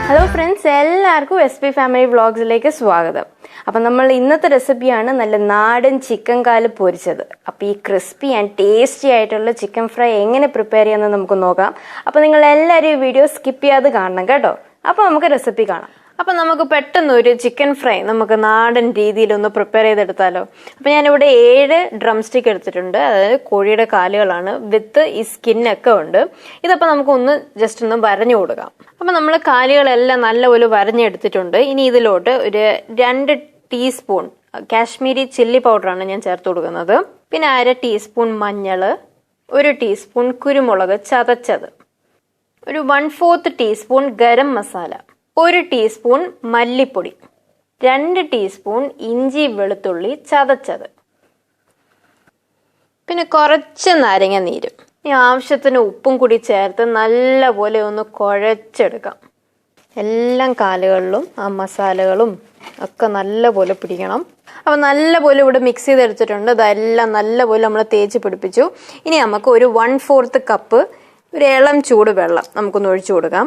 Hello friends, എല്ലാവർക്കും SP Family Vlogsലേക്ക് സ്വാഗതം. അപ്പോൾ നമ്മൾ ഇന്നത്തെ റെസിപ്പിയാണ് നല്ല നാടൻ ചിക്കൻ കാല് പൊരിച്ചത്. അപ്പോൾ ഈ ക്രിസ്പി ആൻഡ് ടേസ്റ്റി ആയിട്ടുള്ള ചിക്കൻ ഫ്രൈ എങ്ങനെ പ്രിപ്പയർ ചെയ്യാമെന്ന് നമുക്ക് നോക്കാം. അപ്പോൾ നിങ്ങൾ എല്ലാവരും ഈ വീഡിയോ സ്കിപ്പ് ചെയ്യാതെ കാണണം കേട്ടോ. അപ്പോൾ നമുക്ക് റെസിപ്പി കാണാം. അപ്പോൾ നമുക്ക് പെട്ടെന്ന് ഒരു ചിക്കൻ ഫ്രൈ നമുക്ക് നാടൻ രീതിയിൽ ഒന്ന് പ്രിപ്പയർ ചെയ്തെടുത്താലോ. അപ്പോൾ ഞാനിവിടെ 7 ഡ്രംസ്റ്റിക്ക് എടുത്തിട്ടുണ്ട്. അതായത് കോഴിയുടെ കാലുകളാണ്, വിത്ത് ഈ സ്കിന്നൊക്കെ ഉണ്ട്. ഇതപ്പോൾ നമുക്കൊന്ന് ജസ്റ്റ് ഒന്ന് വരഞ്ഞു കൊടുക്കാം. അപ്പോൾ നമ്മൾ കാലുകളെല്ലാം നല്ലപോലെ വരഞ്ഞെടുത്തിട്ടുണ്ട്. ഇനി ഇതിലോട്ട് ഒരു 2 ടീസ്പൂൺ കാശ്മീരി ചില്ലി പൗഡറാണ് ഞാൻ ചേർത്ത് കൊടുക്കുന്നത്. പിന്നെ 1/2 ടീസ്പൂൺ മഞ്ഞൾ, 1 ടീസ്പൂൺ കുരുമുളക് ചതച്ചത്, ഒരു 1/4 ടീസ്പൂൺ ഗരം മസാല, 1 ടീസ്പൂൺ മല്ലിപ്പൊടി, 2 ടീസ്പൂൺ ഇഞ്ചി വെളുത്തുള്ളി ചതച്ചത്, പിന്നെ കുറച്ച് നാരങ്ങ നീര്. ഈ ആവശ്യത്തിന് ഉപ്പും കൂടി ചേർത്ത് നല്ലപോലെ ഒന്ന് കുഴച്ചെടുക്കാം. എല്ലാം കാലുകളിലും ആ മസാലകളും ഒക്കെ നല്ലപോലെ പിടിക്കണം. അപ്പോൾ നല്ലപോലെ ഇവിടെ മിക്സ് ചെയ്തെടുത്തിട്ടുണ്ട്. അതെല്ലാം നല്ലപോലെ നമ്മൾ തേച്ച് പിടിപ്പിച്ചു. ഇനി നമുക്ക് ഒരു 1/4 കപ്പ് ഒരു ഇളം ചൂട് വെള്ളം നമുക്കൊന്ന് ഒഴിച്ചു കൊടുക്കാം.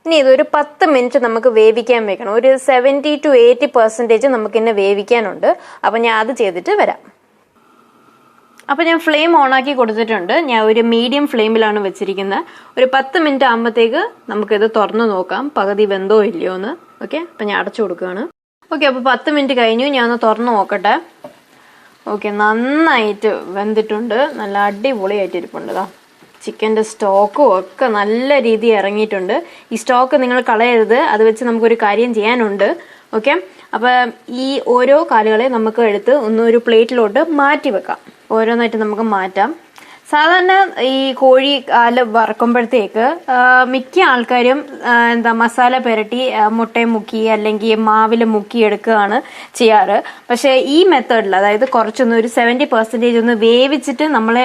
ഇനി ഇതൊരു 10 മിനിറ്റ് നമുക്ക് വേവിക്കാൻ വെക്കണം. ഒരു 70 to 80% നമുക്കിന്നെ വേവിക്കാനുണ്ട്. അപ്പം ഞാൻ അത് ചെയ്തിട്ട് വരാം. അപ്പം ഞാൻ ഫ്ലെയിം ഓണാക്കി കൊടുത്തിട്ടുണ്ട്. ഞാൻ ഒരു മീഡിയം ഫ്ലെയിമിലാണ് വെച്ചിരിക്കുന്നത്. ഒരു 10 മിനിറ്റ് ആകുമ്പോഴത്തേക്ക് നമുക്കിത് തുറന്നു നോക്കാം, പകുതി വെന്തോ ഇല്ലയോ എന്ന്. ഓക്കെ, അപ്പം ഞാൻ അടച്ചു കൊടുക്കുകയാണ്. ഓക്കെ, അപ്പോൾ 10 മിനിറ്റ് കഴിഞ്ഞു. ഞാൻ ഒന്ന് തുറന്നു നോക്കട്ടെ. ഓക്കെ, നന്നായിട്ട് വെന്തിട്ടുണ്ട്. നല്ല അടിപൊളിയായിട്ട് ഇരിപ്പുണ്ട്. ചിക്കൻ്റെ സ്റ്റോക്കും ഒക്കെ നല്ല രീതിയിൽ ഇറങ്ങിയിട്ടുണ്ട്. ഈ സ്റ്റോക്ക് നിങ്ങൾ കളയരുത്, അത് വെച്ച് നമുക്കൊരു കാര്യം ചെയ്യാനുണ്ട്. ഓക്കെ, അപ്പോൾ ഈ ഓരോ കാലുകളെ നമുക്ക് എടുത്ത് ഒരു പ്ലേറ്റിലോട്ട് മാറ്റി വെക്കാം. ഓരോന്നായിട്ട് നമുക്ക് മാറ്റാം. സാധാരണ ഈ കോഴി കാല് വറക്കുമ്പോഴത്തേക്ക് മിക്ക ആൾക്കാരും മസാല പുരട്ടി മുട്ടയും മുക്കി അല്ലെങ്കിൽ മാവിൽ മുക്കി എടുക്കുകയാണ് ചെയ്യാറ്. പക്ഷേ ഈ മെത്തേഡിൽ, അതായത് കുറച്ചൊന്ന് ഒരു 70% ഒന്ന് വേവിച്ചിട്ട് നമ്മൾ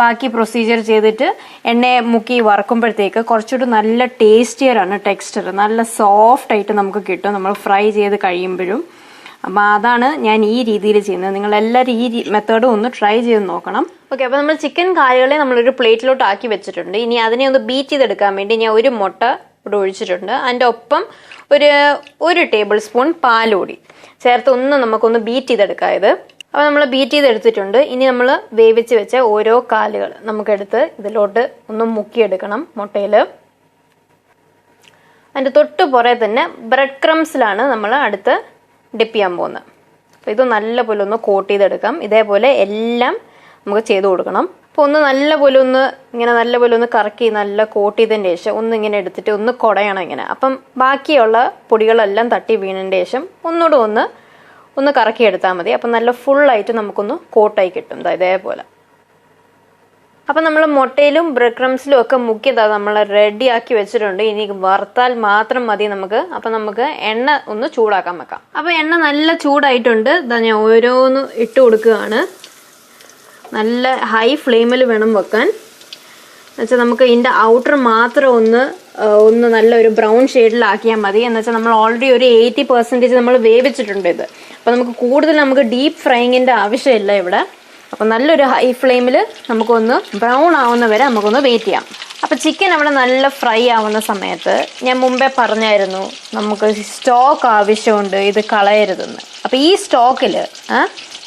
ബാക്കി പ്രൊസീജിയർ ചെയ്തിട്ട് എണ്ണയെ മുക്കി വറക്കുമ്പോഴത്തേക്ക് കുറച്ചുകൂടി നല്ല ടേസ്റ്റിയറാണ് ടെക്സ്ചർ. നല്ല സോഫ്റ്റ് ആയിട്ട് നമുക്ക് കിട്ടും നമ്മൾ ഫ്രൈ ചെയ്ത് കഴിയുമ്പോഴും. അപ്പോൾ അതാണ് ഞാൻ ഈ രീതിയിൽ ചെയ്യുന്നത്. നിങ്ങളെല്ലാവരും ഈ മെത്തേഡും ഒന്ന് ട്രൈ ചെയ്ത് നോക്കണം. ഓക്കെ, അപ്പോൾ നമ്മൾ ചിക്കൻ കാലുകളെ നമ്മളൊരു പ്ലേറ്റിലോട്ട് ആക്കി വെച്ചിട്ടുണ്ട്. ഇനി അതിനെ ഒന്ന് ബീറ്റ് ചെയ്തെടുക്കാൻ വേണ്ടി ഞാൻ ഒരു മുട്ട ഇവിടെ ഒഴിച്ചിട്ടുണ്ട്. അതിൻ്റെ ഒപ്പം ഒരു ടേബിൾ സ്പൂൺ പാലുകൂടി ചേർത്ത് നമുക്കൊന്ന് ബീറ്റ് ചെയ്തെടുക്കാം ഇത്. അപ്പോൾ നമ്മൾ ബീറ്റ് ചെയ്തെടുത്തിട്ടുണ്ട്. ഇനി നമ്മൾ വേവിച്ച് വെച്ച ഓരോ കാലുകൾ നമുക്കെടുത്ത് ഇതിലോട്ട് ഒന്ന് മുക്കിയെടുക്കണം മുട്ടയിൽ. അതിൻ്റെ തൊട്ട് പുറകെ തന്നെ ബ്രെഡ് ക്രംസിലാണ് നമ്മൾ അടുത്ത് ഡിപ്പ് ചെയ്യാൻ പോകുന്നത്. അപ്പോൾ ഇത് നല്ലപോലെ ഒന്ന് കോട്ട് ചെയ്തെടുക്കാം. ഇതേപോലെ എല്ലാം നമുക്ക് ചെയ്ത് കൊടുക്കണം. അപ്പോൾ നല്ലപോലെ ഒന്ന് കറക്കി നല്ല കോട്ട് ചെയ്തതിന് ശേഷം ഇങ്ങനെ എടുത്തിട്ട് കുടയണം ഇങ്ങനെ. അപ്പം ബാക്കിയുള്ള പൊടികളെല്ലാം തട്ടി വീണതിന് ശേഷം ഒന്നുകൂടെ ഒന്ന് കറക്കി എടുത്താൽ മതി. അപ്പം നല്ല ഫുള്ളായിട്ട് നമുക്കൊന്ന് കോട്ടായി കിട്ടും ഇതേപോലെ. അപ്പം നമ്മൾ മുട്ടയിലും ബ്രെഡ് ക്രംസിലും ഒക്കെ മുക്കിയതാ നമ്മൾ റെഡിയാക്കി വെച്ചിട്ടുണ്ട്. ഇനി വറുത്താൽ മാത്രം മതി നമുക്ക്. അപ്പം നമുക്ക് എണ്ണ ഒന്ന് ചൂടാക്കാൻ വെക്കാം. അപ്പം എണ്ണ നല്ല ചൂടായിട്ടുണ്ട്. ഞാൻ ഓരോന്ന് ഇട്ട് കൊടുക്കുകയാണ്. നല്ല ഹൈ ഫ്ലെയിമിൽ വേണം വെക്കാൻ. എന്നുവെച്ചാൽ നമുക്ക് ഇതിൻ്റെ ഔട്ടർ മാത്രം ഒന്ന് നല്ലൊരു ബ്രൗൺ ഷെയ്ഡിലാക്കിയാൽ മതി. എന്നുവെച്ചാൽ നമ്മൾ ഓൾറെഡി ഒരു 80% നമ്മൾ വേവിച്ചിട്ടുണ്ട് ഇത്. അപ്പം നമുക്ക് ഡീപ്പ് ഫ്രൈയിങ്ങിൻ്റെ ആവശ്യമില്ല ഇവിടെ. അപ്പം നല്ലൊരു ഹൈ ഫ്ലെയിമിൽ നമുക്കൊന്ന് ബ്രൗൺ ആവുന്ന വരെ നമുക്കൊന്ന് വെയിറ്റ് ചെയ്യാം. അപ്പം ചിക്കൻ അവിടെ നല്ല ഫ്രൈ ആവുന്ന സമയത്ത് ഞാൻ മുമ്പേ പറഞ്ഞായിരുന്നു നമുക്ക് സ്റ്റോക്ക് ആവശ്യമുണ്ട്, ഇത് കളയരുതെന്ന്. അപ്പം ഈ സ്റ്റോക്കിൽ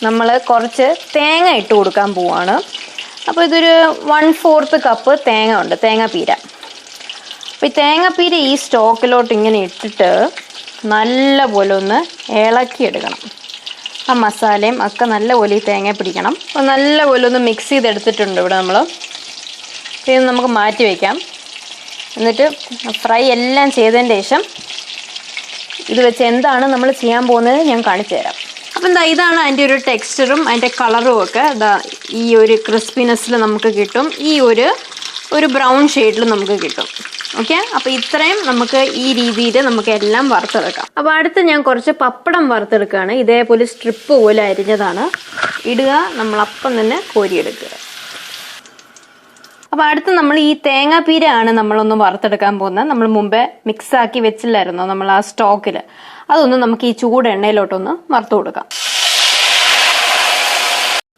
നമ്മൾ കുറച്ച് തേങ്ങ ഇട്ട് കൊടുക്കാൻ പോവാണ്. അപ്പോൾ ഇതൊരു 1/4 കപ്പ് തേങ്ങ ഉണ്ട്, തേങ്ങാപ്പീര. അപ്പോൾ ഈ തേങ്ങാപ്പീര ഈ സ്റ്റോക്കിലോട്ട് ഇങ്ങനെ ഇട്ടിട്ട് നല്ലപോലെ ഒന്ന് ഇളക്കിയെടുക്കണം. ആ മസാലയും ഒക്കെ നല്ലപോലെ ഈ തേങ്ങ പിടിക്കണം. അപ്പോൾ നല്ലപോലെ ഒന്ന് മിക്സ് ചെയ്തെടുത്തിട്ടുണ്ട് ഇവിടെ നമ്മൾ. ഇത് നമുക്ക് മാറ്റി വയ്ക്കാം. എന്നിട്ട് ഫ്രൈ എല്ലാം ചെയ്തതിന് ശേഷം ഇത് വെച്ച് എന്താണ് നമ്മൾ ചെയ്യാൻ പോകുന്നത് ഞാൻ കാണിച്ചു തരാം. അപ്പം ഇതാണ് അതിൻ്റെ ഒരു ടെക്സ്ചറും അതിൻ്റെ കളറും ഒക്കെ. ഈ ഒരു ക്രിസ്പിനെസ്സിൽ നമുക്ക് കിട്ടും. ഈ ഒരു ബ്രൗൺ ഷെയ്ഡിൽ നമുക്ക് കിട്ടും. ഓക്കെ, അപ്പോൾ ഇത്രയും നമുക്ക് ഈ രീതിയിൽ നമുക്ക് എല്ലാം വറുത്തെടുക്കാം. അപ്പോൾ അടുത്ത് ഞാൻ കുറച്ച് പപ്പടം വറുത്തെടുക്കുകയാണ്. ഇതേപോലെ സ്ട്രിപ്പ് പോലെ അരിഞ്ഞതാണ് ഇടുക. നമ്മളപ്പം തന്നെ കോരിയെടുക്കുക. അപ്പോൾ അടുത്ത് നമ്മൾ ഈ തേങ്ങാപ്പീരയാണ് നമ്മളൊന്ന് വറുത്തെടുക്കാൻ പോകുന്നത്. നമ്മൾ മുമ്പേ മിക്സാക്കി വെച്ചില്ലായിരുന്നോ നമ്മൾ ആ സ്റ്റോക്കിൽ, അതൊന്ന് നമുക്ക് ഈ ചൂട് എണ്ണയിലോട്ടൊന്ന് വറുത്ത് കൊടുക്കാം.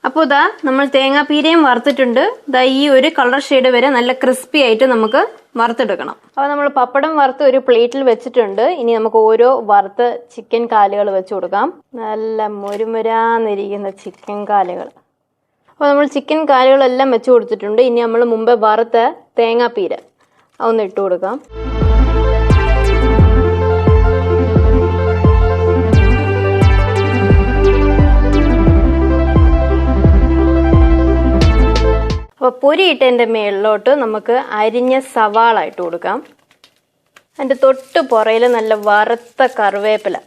അപ്പോൾ ഇതാ നമ്മൾ തേങ്ങാപ്പീരയും വറുത്തിട്ടുണ്ട്. ഇതാ ഈ ഒരു കളർ ഷെയ്ഡ് വരെ നല്ല ക്രിസ്പി ആയിട്ട് നമുക്ക് വറുത്തെടുക്കണം. അപ്പോൾ നമ്മൾ പപ്പടം വറുത്ത് ഒരു പ്ലേറ്റിൽ വെച്ചിട്ടുണ്ട്. ഇനി നമുക്ക് ഓരോ വറുത്ത് ചിക്കൻ കാലുകൾ വെച്ച് കൊടുക്കാം. നല്ല മുരുമുരാന്നിരിക്കുന്ന ചിക്കൻ കാലുകൾ. അപ്പോൾ നമ്മൾ ചിക്കൻ കാലുകളെല്ലാം വെച്ച് കൊടുത്തിട്ടുണ്ട്. ഇനി നമ്മൾ മുമ്പേ വറുത്ത തേങ്ങാപ്പീര അതൊന്ന് ഇട്ട് കൊടുക്കാം. അപ്പോൾ പൊരിയിട്ടതിൻ്റെ മേളിലോട്ട് നമുക്ക് അരിഞ്ഞ സവാള ഇട്ട് കൊടുക്കാം. അതിൻ്റെ തൊട്ട് പുറയിൽ നല്ല വറുത്ത കറിവേപ്പില,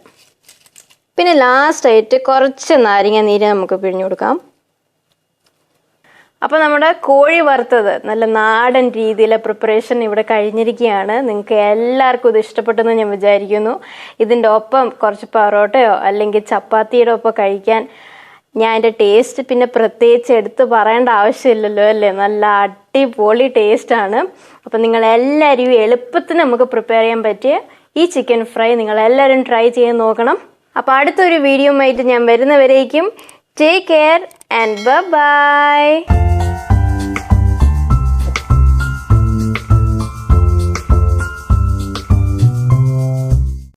പിന്നെ ലാസ്റ്റായിട്ട് കുറച്ച് നാരങ്ങ നീര് നമുക്ക് പിഴിഞ്ഞു കൊടുക്കാം. അപ്പോൾ നമ്മുടെ കോഴി വറുത്തത് നല്ല നാടൻ രീതിയിലെ പ്രിപ്പറേഷൻ ഇവിടെ കഴിഞ്ഞിരിക്കുകയാണ്. നിങ്ങൾക്ക് എല്ലാവർക്കും ഇത് ഇഷ്ടപ്പെട്ടെന്ന് ഞാൻ വിചാരിക്കുന്നു. ഇതിൻ്റെ ഒപ്പം കുറച്ച് പൊറോട്ടയോ അല്ലെങ്കിൽ ചപ്പാത്തിയുടെ ഒപ്പം കഴിക്കാൻ ഞാൻ എൻ്റെ ടേസ്റ്റ് പിന്നെ പ്രത്യേകിച്ച് എടുത്ത് പറയേണ്ട ആവശ്യമില്ലല്ലോ അല്ലേ. നല്ല അടിപൊളി ടേസ്റ്റാണ്. അപ്പം നിങ്ങളെല്ലാവരും എളുപ്പത്തിന് നമുക്ക് പ്രിപ്പയർ ചെയ്യാൻ പറ്റിയ ഈ ചിക്കൻ ഫ്രൈ നിങ്ങളെല്ലാവരും ട്രൈ ചെയ്ത് നോക്കണം. അപ്പോൾ അടുത്തൊരു വീഡിയോ ആയിട്ട് ഞാൻ വരുന്നവരേക്കും ടേക്ക് കെയർ ആൻഡ് ബൈ.